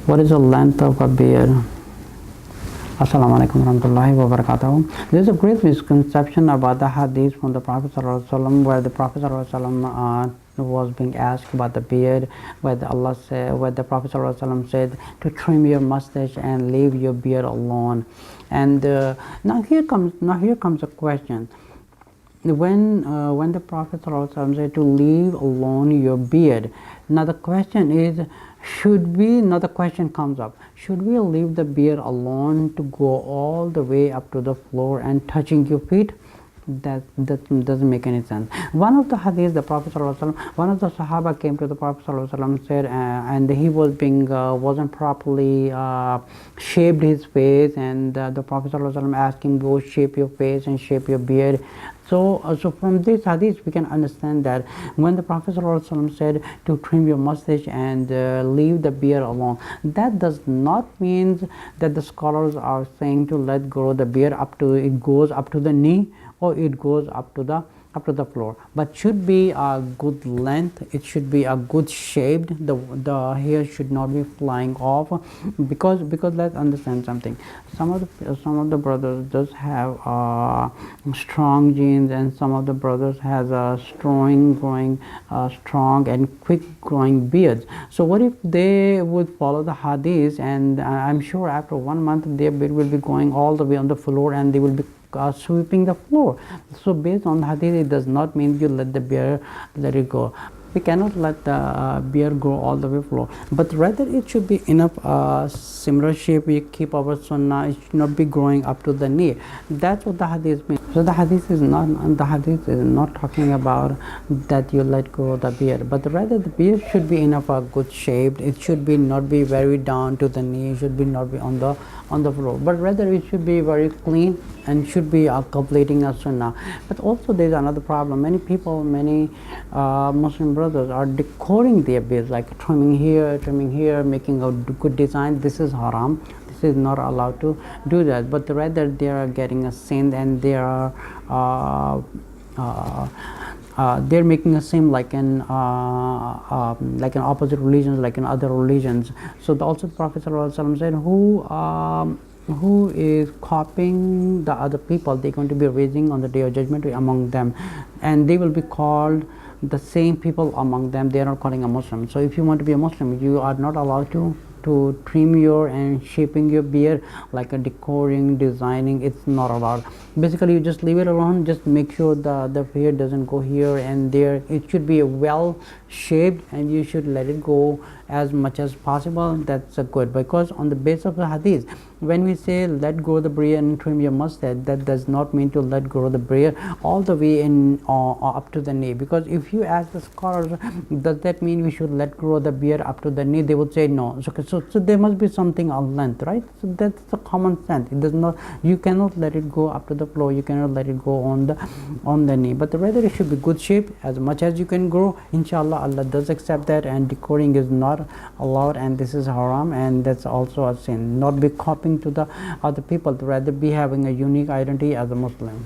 What is the length of a beard? Assalamu alaikum warahmatullahi wabarakatuh. There is a great misconception about the hadith from the Prophet ﷺ, where the Prophet ﷺ was being asked about the beard, where the Prophet ﷺ said to trim your mustache and leave your beard alone. And now here comes a question. When the Prophet ﷺ said to leave alone your beard, now the question is, now the question comes up, should we leave the beard alone to go all the way up to the floor and touching your feet? That doesn't make any sense. One of the hadiths, the Prophet ﷺ, one of the Sahaba came to the Prophet ﷺ, said, and he was wasn't properly shaved his face, and the Prophet ﷺ asked him, go shape your face and shape your beard. So from this hadith we can understand that when the Prophet ﷺ said to trim your mustache and leave the beard alone, that does not mean that the scholars are saying to let go the beard it goes up to the knee, or it goes up to the floor, but should be a good length. It should be a good shaped. The hair should not be flying off, because let's understand something. Some of the brothers does have strong genes, and some of the brothers has a strong and quick growing beards. So what if they would follow the hadith, and I'm sure after 1 month their beard will be going all the way on the floor, and they will be sweeping the floor. So based on the hadith, it does not mean you let the beard let it go. We cannot let the beard grow all the way floor, but rather it should be enough similar shape. We keep our sunnah. It should not be growing up to the knee. That's what the hadith means. So the hadith is not talking about that you let go of the beard, but rather the beard should be enough good shaped. It should be not be very down to the knee. It should be not be on the floor, but rather it should be very clean and should be completing a sunnah. But also there is another problem. Many Muslim brothers are decorating their beards, like trimming here, making a good design. This is haram. This is not allowed to do that, but rather they are getting a sin, and they are they're making a sin like an opposite religions, like in other religions. So also the Prophet ﷺ said, who is copying the other people, they're going to be raising on the day of judgment among them, and they will be called the same people among them. They are not calling a Muslim. So if you want to be a Muslim, you are not allowed to trim your and shaping your beard, like a decorating, designing. It's not allowed. Basically you just leave it alone. Just make sure the hair doesn't go here and there. It should be well shaped, and you should let it go as much as possible. That's good, because on the basis of the hadith, when we say let go of the beard and trim your mustache, that does not mean to let go of the beard all the way in up to the knee. Because if you ask the scholars, does that mean we should let go of the beard up to the knee, they would say no. So there must be something on length, right? So that's the common sense. It does not. You cannot let it go up to the floor. You cannot let it go on the knee. But rather it should be good shape, as much as you can grow. Inshallah, Allah does accept that, and decorating is not allowed, and this is haram, and that's also a sin. Not be copying to the other people, rather be having a unique identity as a Muslim.